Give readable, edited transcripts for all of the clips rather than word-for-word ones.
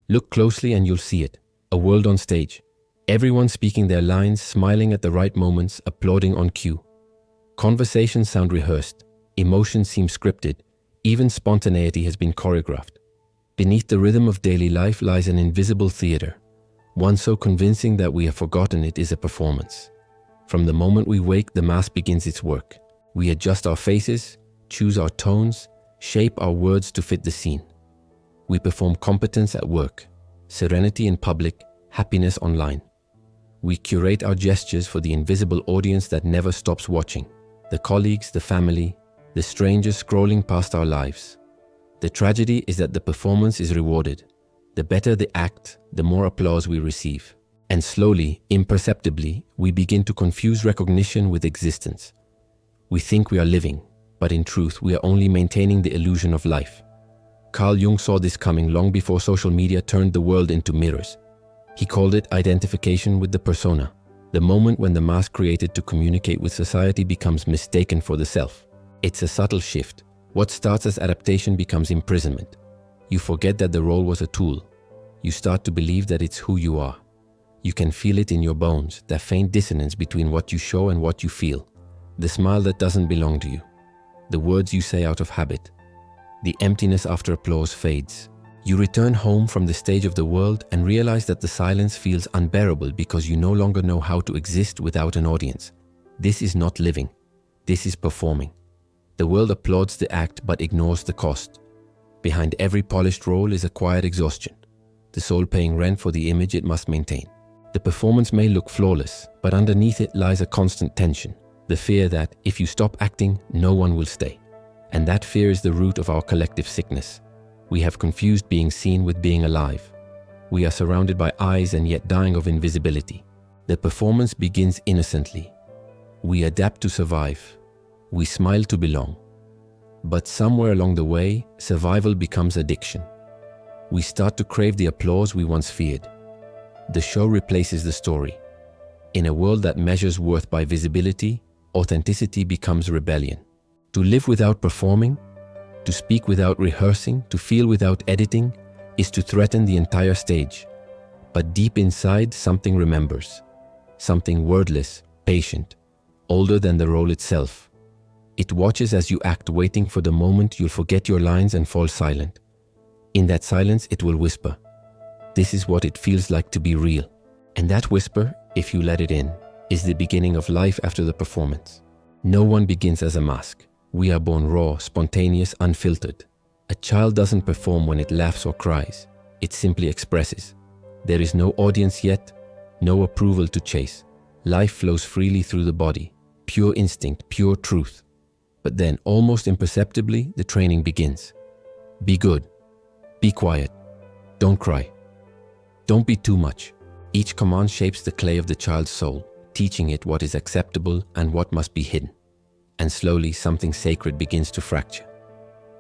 Look closely and you'll see it. A world on stage. Everyone speaking their lines, smiling at the right moments, applauding on cue. Conversations sound rehearsed. Emotions seem scripted. Even spontaneity has been choreographed. Beneath the rhythm of daily life lies an invisible theater, one so convincing that we have forgotten it is a performance. From the moment we wake, the mask begins its work. We adjust our faces, choose our tones, shape our words to fit the scene. We perform competence at work, serenity in public, happiness online. We curate our gestures for the invisible audience that never stops watching. The colleagues, the family, the strangers scrolling past our lives. The tragedy is that the performance is rewarded. The better the act, the more applause we receive. And slowly, imperceptibly, we begin to confuse recognition with existence. We think we are living, but in truth, we are only maintaining the illusion of life. Carl Jung saw this coming long before social media turned the world into mirrors. He called it identification with the persona, the moment when the mask created to communicate with society becomes mistaken for the self. It's a subtle shift. What starts as adaptation becomes imprisonment. You forget that the role was a tool. You start to believe that it's who you are. You can feel it in your bones, that faint dissonance between what you show and what you feel. The smile that doesn't belong to you. The words you say out of habit. The emptiness after applause fades. You return home from the stage of the world and realize that the silence feels unbearable because you no longer know how to exist without an audience. This is not living. This is performing. The world applauds the act but ignores the cost. Behind every polished role is a quiet exhaustion, the soul paying rent for the image it must maintain. The performance may look flawless, but underneath it lies a constant tension, the fear that if you stop acting, no one will stay. And that fear is the root of our collective sickness. We have confused being seen with being alive. We are surrounded by eyes and yet dying of invisibility. The performance begins innocently. We adapt to survive. We smile to belong. But somewhere along the way, survival becomes addiction. We start to crave the applause we once feared. The show replaces the story. In a world that measures worth by visibility, authenticity becomes rebellion. To live without performing, to speak without rehearsing, to feel without editing, is to threaten the entire stage. But deep inside, something remembers. Something wordless, patient, older than the role itself. It watches as you act, waiting for the moment you'll forget your lines and fall silent. In that silence, it will whisper, "This is what it feels like to be real." And that whisper, if you let it in, is the beginning of life after the performance. No one begins as a mask. We are born raw, spontaneous, unfiltered. A child doesn't perform when it laughs or cries. It simply expresses. There is no audience yet, no approval to chase. Life flows freely through the body. Pure instinct, pure truth. But then, almost imperceptibly, the training begins. Be good. Be quiet. Don't cry. Don't be too much. Each command shapes the clay of the child's soul, teaching it what is acceptable and what must be hidden. And slowly, something sacred begins to fracture.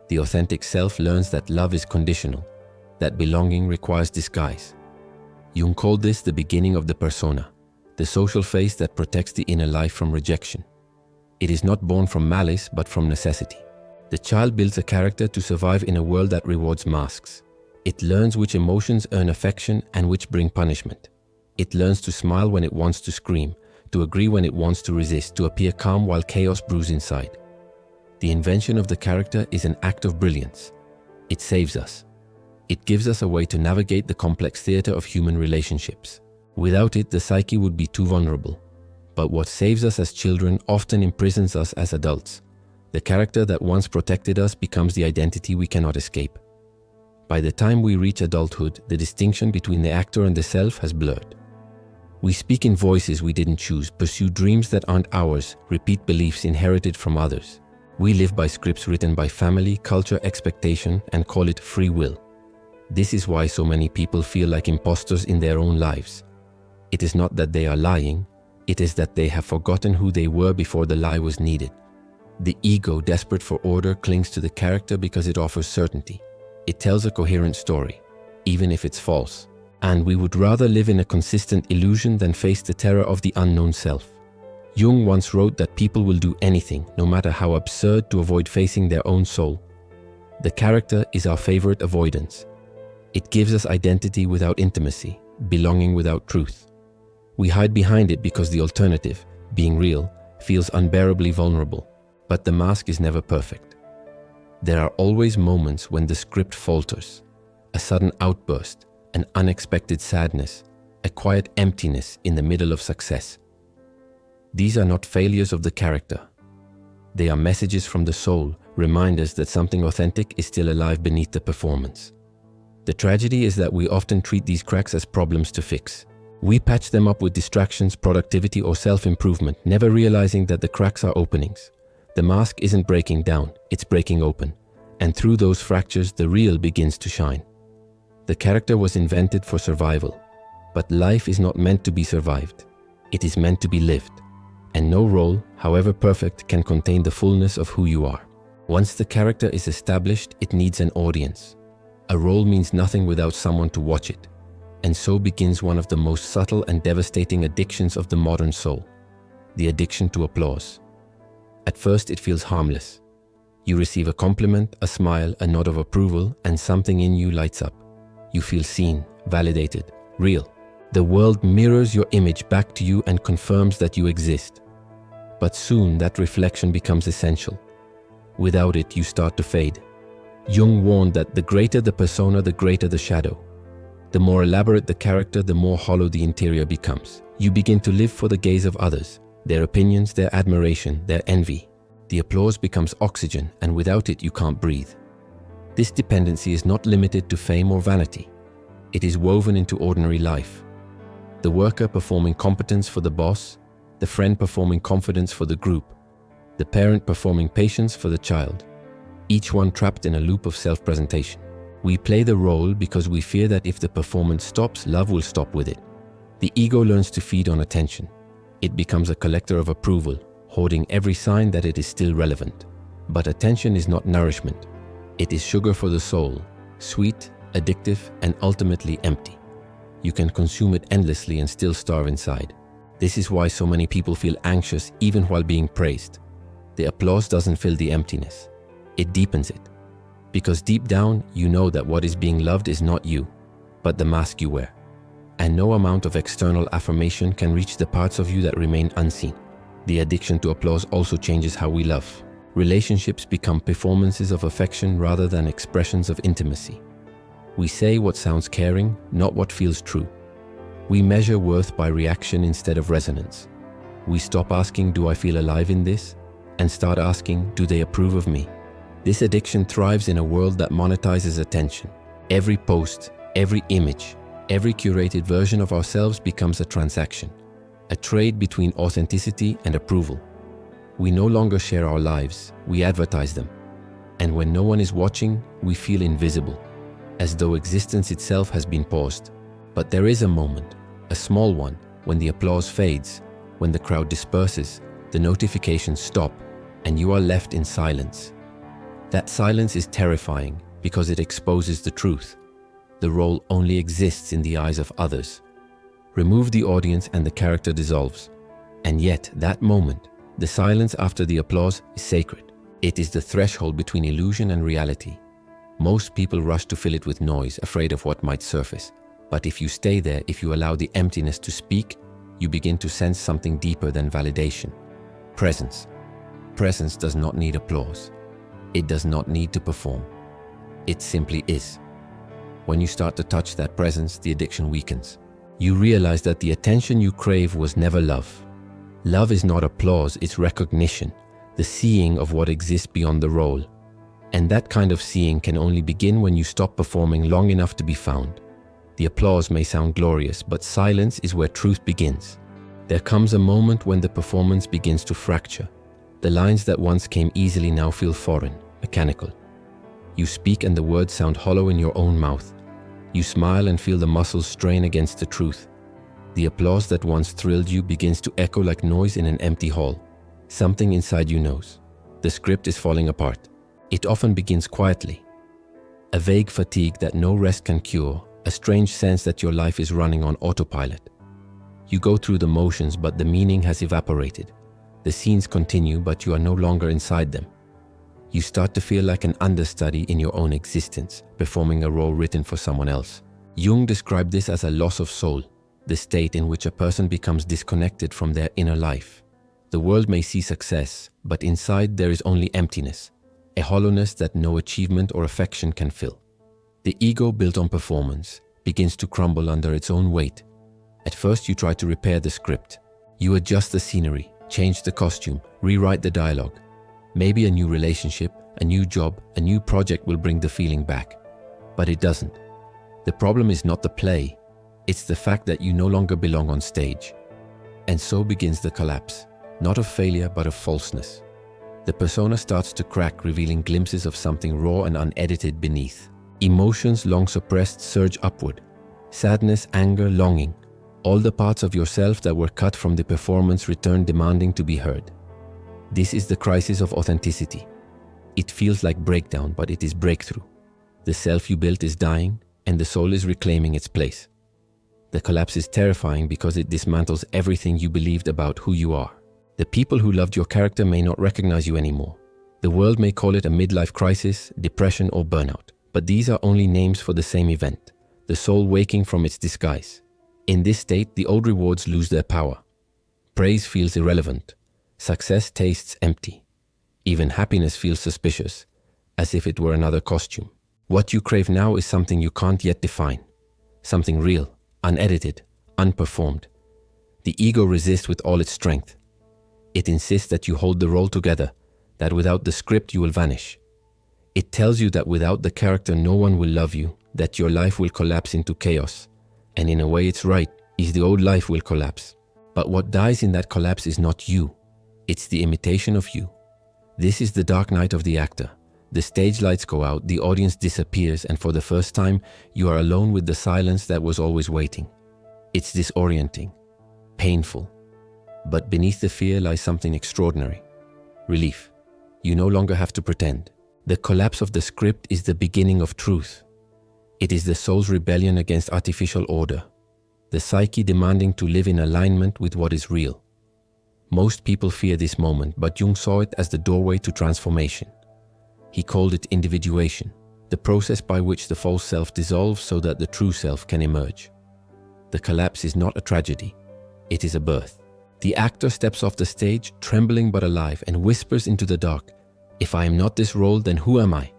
The authentic self learns that love is conditional, that belonging requires disguise. Jung called this the beginning of the persona, the social face that protects the inner life from rejection. It is not born from malice, but from necessity. The child builds a character to survive in a world that rewards masks. It learns which emotions earn affection and which bring punishment. It learns to smile when it wants to scream, to agree when it wants to resist, to appear calm while chaos brews inside. The invention of the character is an act of brilliance. It saves us. It gives us a way to navigate the complex theater of human relationships. Without it, the psyche would be too vulnerable. But what saves us as children often imprisons us as adults. The character that once protected us becomes the identity we cannot escape. By the time we reach adulthood, the distinction between the actor and the self has blurred. We speak in voices we didn't choose, pursue dreams that aren't ours, repeat beliefs inherited from others. We live by scripts written by family, culture, expectation, and call it free will. This is why so many people feel like imposters in their own lives. It is not that they are lying, it is that they have forgotten who they were before the lie was needed. The ego, desperate for order, clings to the character because it offers certainty. It tells a coherent story, even if it's false. And we would rather live in a consistent illusion than face the terror of the unknown self. Jung once wrote that people will do anything, no matter how absurd, to avoid facing their own soul. The character is our favorite avoidance. It gives us identity without intimacy, belonging without truth. We hide behind it because the alternative, being real, feels unbearably vulnerable. But the mask is never perfect. There are always moments when the script falters, a sudden outburst, an unexpected sadness, a quiet emptiness in the middle of success. These are not failures of the character. They are messages from the soul, reminders that something authentic is still alive beneath the performance. The tragedy is that we often treat these cracks as problems to fix. We patch them up with distractions, productivity, or self-improvement, never realizing that the cracks are openings. The mask isn't breaking down, it's breaking open. And through those fractures, the real begins to shine. The character was invented for survival. But life is not meant to be survived. It is meant to be lived. And no role, however perfect, can contain the fullness of who you are. Once the character is established, it needs an audience. A role means nothing without someone to watch it. And so begins one of the most subtle and devastating addictions of the modern soul, the addiction to applause. At first, it feels harmless. You receive a compliment, a smile, a nod of approval, and something in you lights up. You feel seen, validated, real. The world mirrors your image back to you and confirms that you exist. But soon, that reflection becomes essential. Without it, you start to fade. Jung warned that the greater the persona, the greater the shadow. The more elaborate the character, the more hollow the interior becomes. You begin to live for the gaze of others, their opinions, their admiration, their envy. The applause becomes oxygen, and without it, you can't breathe. This dependency is not limited to fame or vanity. It is woven into ordinary life. The worker performing competence for the boss, the friend performing confidence for the group, the parent performing patience for the child, each one trapped in a loop of self-presentation. We play the role because we fear that if the performance stops, love will stop with it. The ego learns to feed on attention. It becomes a collector of approval, hoarding every sign that it is still relevant. But attention is not nourishment. It is sugar for the soul, sweet, addictive, and ultimately empty. You can consume it endlessly and still starve inside. This is why so many people feel anxious even while being praised. The applause doesn't fill the emptiness. It deepens it. Because deep down, you know that what is being loved is not you, but the mask you wear. And no amount of external affirmation can reach the parts of you that remain unseen. The addiction to applause also changes how we love. Relationships become performances of affection rather than expressions of intimacy. We say what sounds caring, not what feels true. We measure worth by reaction instead of resonance. We stop asking, do I feel alive in this? And start asking, do they approve of me? This addiction thrives in a world that monetizes attention. Every post, every image, every curated version of ourselves becomes a transaction, a trade between authenticity and approval. We no longer share our lives, we advertise them. And when no one is watching, we feel invisible, as though existence itself has been paused. But there is a moment, a small one, when the applause fades, when the crowd disperses, the notifications stop, and you are left in silence. That silence is terrifying because it exposes the truth. The role only exists in the eyes of others. Remove the audience and the character dissolves. And yet, that moment, the silence after the applause, is sacred. It is the threshold between illusion and reality. Most people rush to fill it with noise, afraid of what might surface. But if you stay there, if you allow the emptiness to speak, you begin to sense something deeper than validation. Presence. Presence does not need applause. It does not need to perform. It simply is. When you start to touch that presence, the addiction weakens. You realize that the attention you crave was never love. Love is not applause, it's recognition, the seeing of what exists beyond the role. And that kind of seeing can only begin when you stop performing long enough to be found. The applause may sound glorious, but silence is where truth begins. There comes a moment when the performance begins to fracture. The lines that once came easily now feel foreign, mechanical. You speak and the words sound hollow in your own mouth. You smile and feel the muscles strain against the truth. The applause that once thrilled you begins to echo like noise in an empty hall. Something inside you knows. The script is falling apart. It often begins quietly. A vague fatigue that no rest can cure, a strange sense that your life is running on autopilot. You go through the motions, but the meaning has evaporated. The scenes continue, but you are no longer inside them. You start to feel like an understudy in your own existence, performing a role written for someone else. Jung described this as a loss of soul, the state in which a person becomes disconnected from their inner life. The world may see success, but inside there is only emptiness, a hollowness that no achievement or affection can fill. The ego built on performance begins to crumble under its own weight. At first you try to repair the script. You adjust the scenery, change the costume, rewrite the dialogue. Maybe a new relationship, a new job, a new project will bring the feeling back. But it doesn't. The problem is not the play, it's the fact that you no longer belong on stage. And so begins the collapse, not of failure but of falseness. The persona starts to crack, revealing glimpses of something raw and unedited beneath. Emotions long suppressed surge upward. Sadness, anger, longing. All the parts of yourself that were cut from the performance return, demanding to be heard. This is the crisis of authenticity. It feels like breakdown, but it is breakthrough. The self you built is dying, and the soul is reclaiming its place. The collapse is terrifying because it dismantles everything you believed about who you are. The people who loved your character may not recognize you anymore. The world may call it a midlife crisis, depression, or burnout. But these are only names for the same event, the soul waking from its disguise. In this state, the old rewards lose their power. Praise feels irrelevant. Success tastes empty. Even happiness feels suspicious, as if it were another costume. What you crave now is something you can't yet define. Something real, unedited, unperformed. The ego resists with all its strength. It insists that you hold the role together, that without the script you will vanish. It tells you that without the character no one will love you, that your life will collapse into chaos. And in a way it's right, is the old life will collapse. But what dies in that collapse is not you. It's the imitation of you. This is the dark night of the actor. The stage lights go out, the audience disappears, and for the first time, you are alone with the silence that was always waiting. It's disorienting, painful. But beneath the fear lies something extraordinary. Relief. You no longer have to pretend. The collapse of the script is the beginning of truth. It is the soul's rebellion against artificial order, the psyche demanding to live in alignment with what is real. Most people fear this moment, but Jung saw it as the doorway to transformation. He called it individuation, the process by which the false self dissolves so that the true self can emerge. The collapse is not a tragedy, it is a birth. The actor steps off the stage, trembling but alive, and whispers into the dark, "If I am not this role, then who am I?"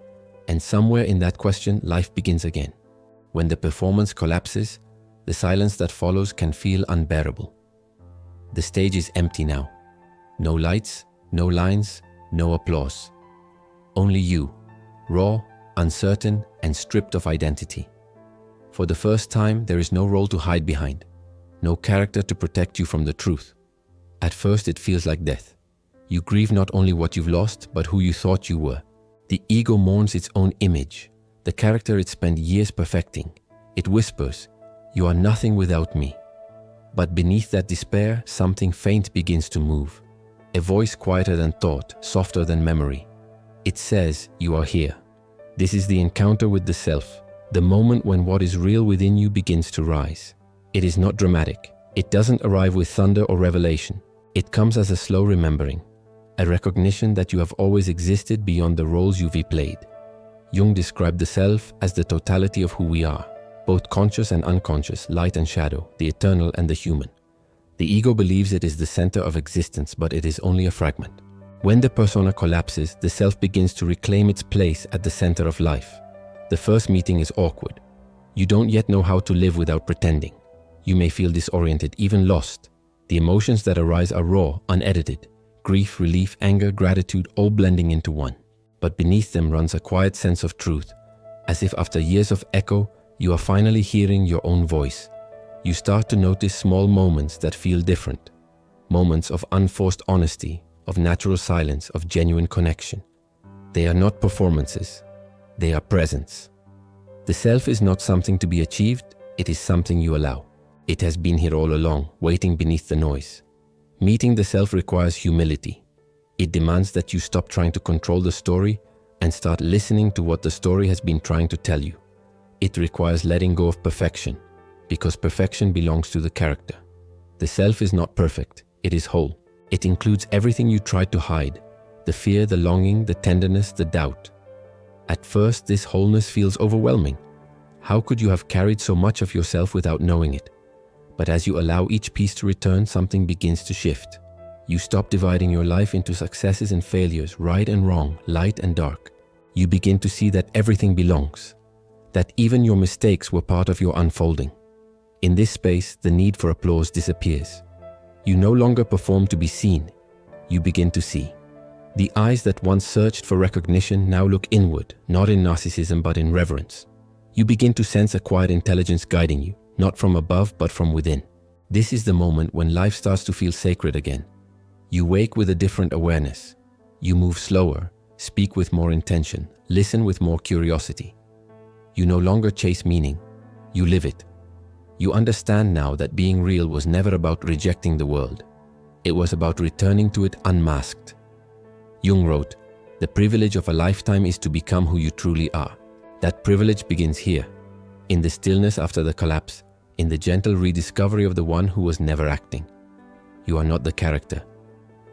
And somewhere in that question, life begins again. When the performance collapses, the silence that follows can feel unbearable. The stage is empty now. No lights, no lines, no applause. Only you, raw, uncertain, and stripped of identity. For the first time, there is no role to hide behind, no character to protect you from the truth. At first, it feels like death. You grieve not only what you've lost, but who you thought you were. The ego mourns its own image, the character it spent years perfecting. It whispers, "You are nothing without me." But beneath that despair, something faint begins to move. A voice quieter than thought, softer than memory. It says, "You are here." This is the encounter with the self, the moment when what is real within you begins to rise. It is not dramatic. It doesn't arrive with thunder or revelation. It comes as a slow remembering, a recognition that you have always existed beyond the roles you've played. Jung described the self as the totality of who we are, both conscious and unconscious, light and shadow, the eternal and the human. The ego believes it is the center of existence, but it is only a fragment. When the persona collapses, the self begins to reclaim its place at the center of life. The first meeting is awkward. You don't yet know how to live without pretending. You may feel disoriented, even lost. The emotions that arise are raw, unedited. Grief, relief, anger, gratitude, all blending into one. But beneath them runs a quiet sense of truth, as if after years of echo, you are finally hearing your own voice. You start to notice small moments that feel different. Moments of unforced honesty, of natural silence, of genuine connection. They are not performances, they are presence. The self is not something to be achieved, it is something you allow. It has been here all along, waiting beneath the noise. Meeting the self requires humility. It demands that you stop trying to control the story and start listening to what the story has been trying to tell you. It requires letting go of perfection, because perfection belongs to the character. The self is not perfect, it is whole. It includes everything you tried to hide, The fear, the longing, the tenderness, the doubt. At first, this wholeness feels overwhelming. How could you have carried so much of yourself without knowing it? But as you allow each piece to return, something begins to shift. You stop dividing your life into successes and failures, right and wrong, light and dark. You begin to see that everything belongs, that even your mistakes were part of your unfolding. In this space, the need for applause disappears. You no longer perform to be seen. You begin to see. The eyes that once searched for recognition now look inward, not in narcissism but in reverence. You begin to sense a quiet intelligence guiding you, not from above but from within. This is the moment when life starts to feel sacred again. You wake with a different awareness. You move slower, speak with more intention, listen with more curiosity. You no longer chase meaning, you live it. You understand now that being real was never about rejecting the world. It was about returning to it unmasked. Jung wrote, "The privilege of a lifetime is to become who you truly are." That privilege begins here, in the stillness after the collapse, in the gentle rediscovery of the one who was never acting. You are not the character.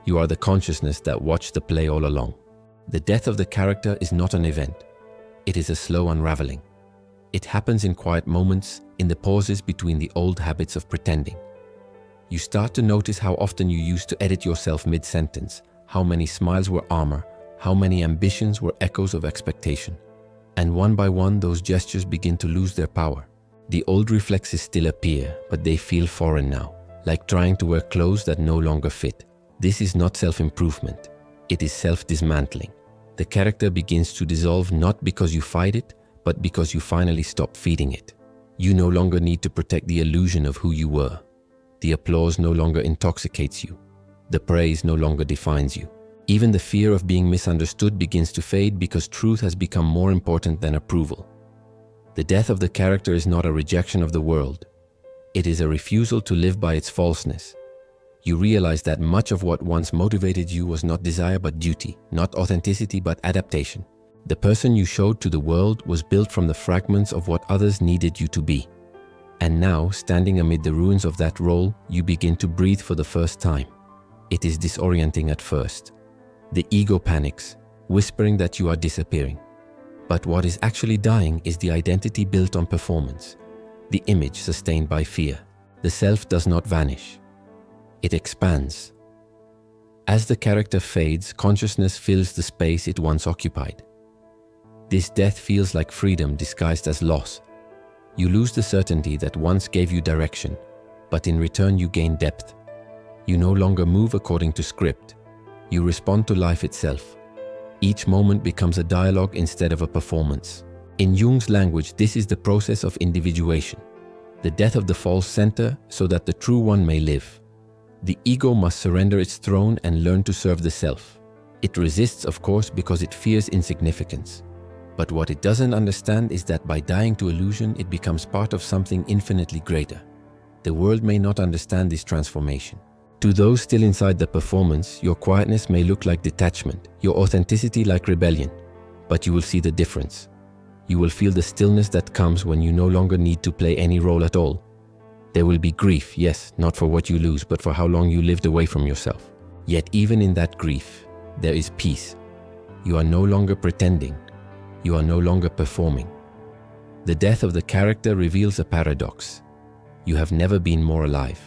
You are the consciousness that watched the play all along. The death of the character is not an event. It is a slow unraveling. It happens in quiet moments, in the pauses between the old habits of pretending. You start to notice how often you used to edit yourself mid-sentence, how many smiles were armor, how many ambitions were echoes of expectation. And one by one, those gestures begin to lose their power. The old reflexes still appear, but they feel foreign now, like trying to wear clothes that no longer fit. This is not self-improvement. It is self-dismantling. The character begins to dissolve not because you fight it, but because you finally stop feeding it. You no longer need to protect the illusion of who you were. The applause no longer intoxicates you. The praise no longer defines you. Even the fear of being misunderstood begins to fade because truth has become more important than approval. The death of the character is not a rejection of the world. It is a refusal to live by its falseness. You realize that much of what once motivated you was not desire but duty, not authenticity but adaptation. The person you showed to the world was built from the fragments of what others needed you to be. And now, standing amid the ruins of that role, you begin to breathe for the first time. It is disorienting at first. The ego panics, whispering that you are disappearing. But what is actually dying is the identity built on performance, the image sustained by fear. The self does not vanish. It expands. As the character fades, consciousness fills the space it once occupied. This death feels like freedom disguised as loss. You lose the certainty that once gave you direction, but in return you gain depth. You no longer move according to script. You respond to life itself. Each moment becomes a dialogue instead of a performance. In Jung's language, this is the process of individuation, the death of the false center so that the true one may live. The ego must surrender its throne and learn to serve the self. It resists, of course, because it fears insignificance. But what it doesn't understand is that by dying to illusion, it becomes part of something infinitely greater. The world may not understand this transformation. To those still inside the performance, your quietness may look like detachment, your authenticity like rebellion, but you will see the difference. You will feel the stillness that comes when you no longer need to play any role at all. There will be grief, yes, not for what you lose, but for how long you lived away from yourself. Yet even in that grief, there is peace. You are no longer pretending. You are no longer performing. The death of the character reveals a paradox. You have never been more alive.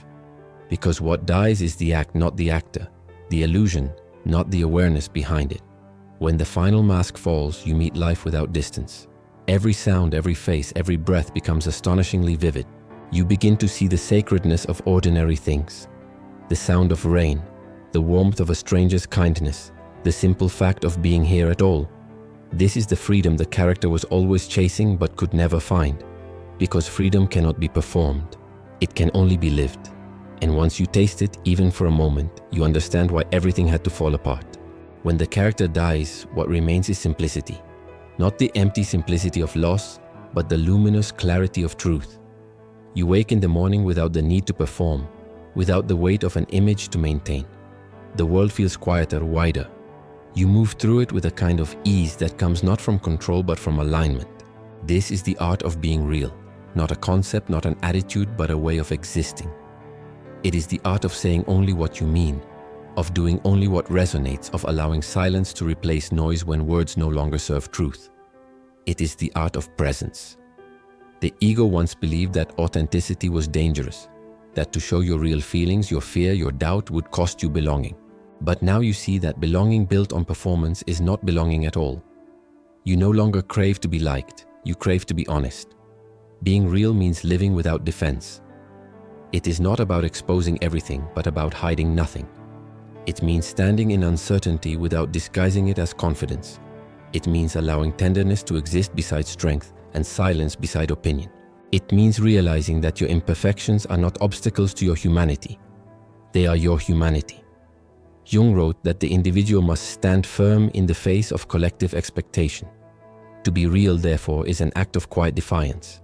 Because what dies is the act, not the actor. The illusion, not the awareness behind it. When the final mask falls, you meet life without distance. Every sound, every face, every breath becomes astonishingly vivid. You begin to see the sacredness of ordinary things. The sound of rain, the warmth of a stranger's kindness, the simple fact of being here at all. This is the freedom the character was always chasing but could never find. Because freedom cannot be performed. It can only be lived. And once you taste it, even for a moment, you understand why everything had to fall apart. When the character dies, what remains is simplicity. Not the empty simplicity of loss, but the luminous clarity of truth. You wake in the morning without the need to perform, without the weight of an image to maintain. The world feels quieter, wider. You move through it with a kind of ease that comes not from control but from alignment. This is the art of being real, not a concept, not an attitude, but a way of existing. It is the art of saying only what you mean, of doing only what resonates, of allowing silence to replace noise when words no longer serve truth. It is the art of presence. The ego once believed that authenticity was dangerous, that to show your real feelings, your fear, your doubt would cost you belonging. But now you see that belonging built on performance is not belonging at all. You no longer crave to be liked, you crave to be honest. Being real means living without defense. It is not about exposing everything, but about hiding nothing. It means standing in uncertainty without disguising it as confidence. It means allowing tenderness to exist beside strength and silence beside opinion. It means realizing that your imperfections are not obstacles to your humanity. They are your humanity. Jung wrote that the individual must stand firm in the face of collective expectation. To be real, therefore, is an act of quiet defiance.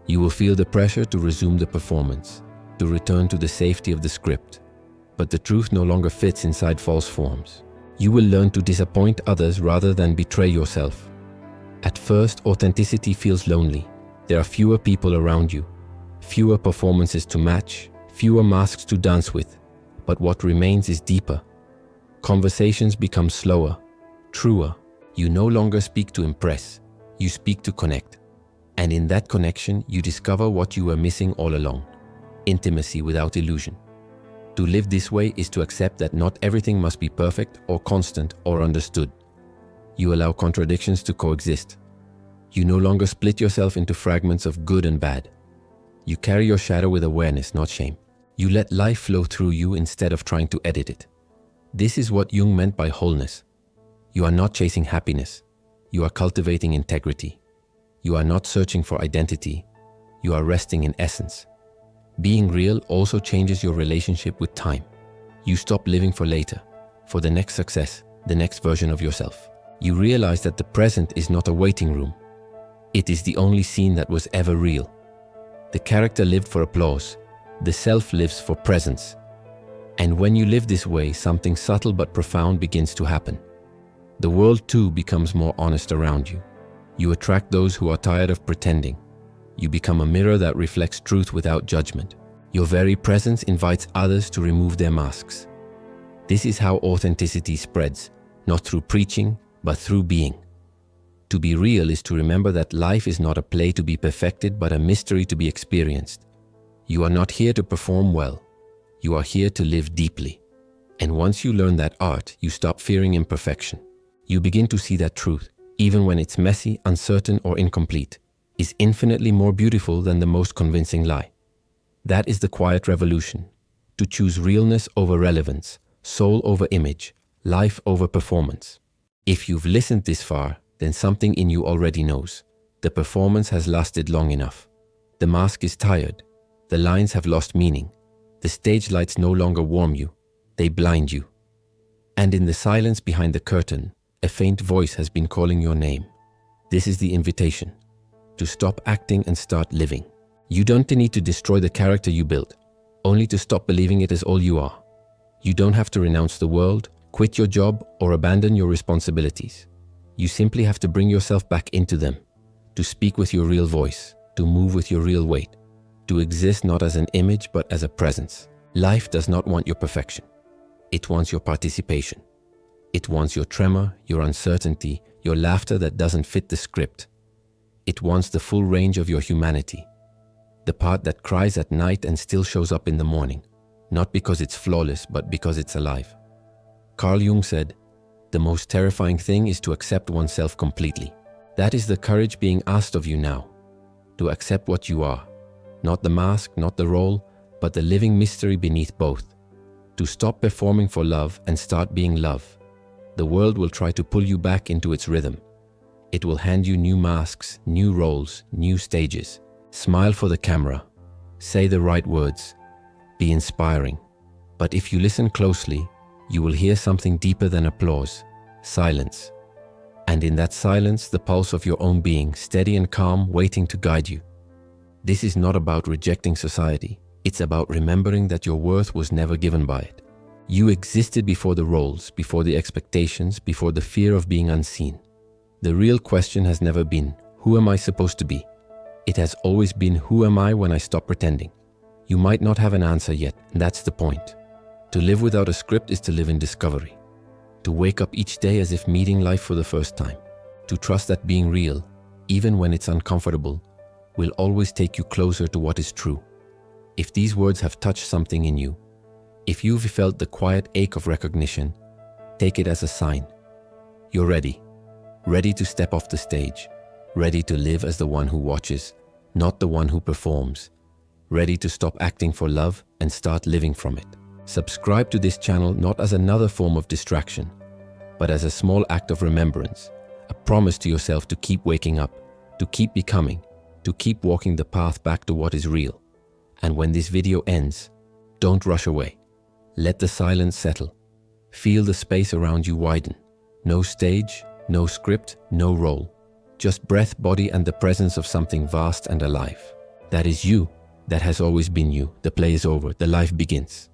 You will feel the pressure to resume the performance, to return to the safety of the script. But the truth no longer fits inside false forms. You will learn to disappoint others rather than betray yourself. At first, authenticity feels lonely. There are fewer people around you, fewer performances to match, fewer masks to dance with. But what remains is deeper. Conversations become slower, truer. You no longer speak to impress, you speak to connect. And in that connection, you discover what you were missing all along: intimacy without illusion. To live this way is to accept that not everything must be perfect or constant or understood. You allow contradictions to coexist. You no longer split yourself into fragments of good and bad. You carry your shadow with awareness, not shame. You let life flow through you instead of trying to edit it. This is what Jung meant by wholeness. You are not chasing happiness. You are cultivating integrity. You are not searching for identity. You are resting in essence. Being real also changes your relationship with time. You stop living for later, for the next success, the next version of yourself. You realize that the present is not a waiting room. It is the only scene that was ever real. The character lived for applause. The self lives for presence. And when you live this way, something subtle but profound begins to happen. The world too becomes more honest around you. You attract those who are tired of pretending. You become a mirror that reflects truth without judgment. Your very presence invites others to remove their masks. This is how authenticity spreads, not through preaching, but through being. To be real is to remember that life is not a play to be perfected, but a mystery to be experienced. You are not here to perform well. You are here to live deeply. And once you learn that art, you stop fearing imperfection. You begin to see that truth, even when it's messy, uncertain, or incomplete, is infinitely more beautiful than the most convincing lie. That is the quiet revolution: to choose realness over relevance, soul over image, life over performance. If you've listened this far, then something in you already knows. The performance has lasted long enough. The mask is tired. The lines have lost meaning. The stage lights no longer warm you. They blind you. And in the silence behind the curtain, a faint voice has been calling your name. This is the invitation: to stop acting and start living. You don't need to destroy the character you built, only to stop believing it is all you are. You don't have to renounce the world, quit your job, or abandon your responsibilities. You simply have to bring yourself back into them, to speak with your real voice, to move with your real weight, to exist not as an image but as a presence. Life does not want your perfection. It wants your participation. It wants your tremor, your uncertainty, your laughter that doesn't fit the script. It wants the full range of your humanity. The part that cries at night and still shows up in the morning, not because it's flawless, but because it's alive. Carl Jung said, "The most terrifying thing is to accept oneself completely." That is the courage being asked of you now, to accept what you are, not the mask, not the role, but the living mystery beneath both. To stop performing for love and start being love. The world will try to pull you back into its rhythm. It will hand you new masks, new roles, new stages. Smile for the camera. Say the right words. Be inspiring. But if you listen closely, you will hear something deeper than applause: silence. And in that silence, the pulse of your own being, steady and calm, waiting to guide you. This is not about rejecting society. It's about remembering that your worth was never given by it. You existed before the roles, before the expectations, before the fear of being unseen. The real question has never been, who am I supposed to be? It has always been, who am I when I stop pretending? You might not have an answer yet, and that's the point. To live without a script is to live in discovery. To wake up each day as if meeting life for the first time. To trust that being real, even when it's uncomfortable, will always take you closer to what is true. If these words have touched something in you, if you've felt the quiet ache of recognition, take it as a sign. You're ready. Ready to step off the stage. Ready to live as the one who watches, not the one who performs. Ready to stop acting for love and start living from it. Subscribe to this channel not as another form of distraction, but as a small act of remembrance, a promise to yourself to keep waking up, to keep becoming, to keep walking the path back to what is real. And when this video ends, don't rush away. Let the silence settle. Feel the space around you widen. No stage, no script, no role. Just breath, body, and the presence of something vast and alive. That is you. That has always been you. The play is over. The life begins.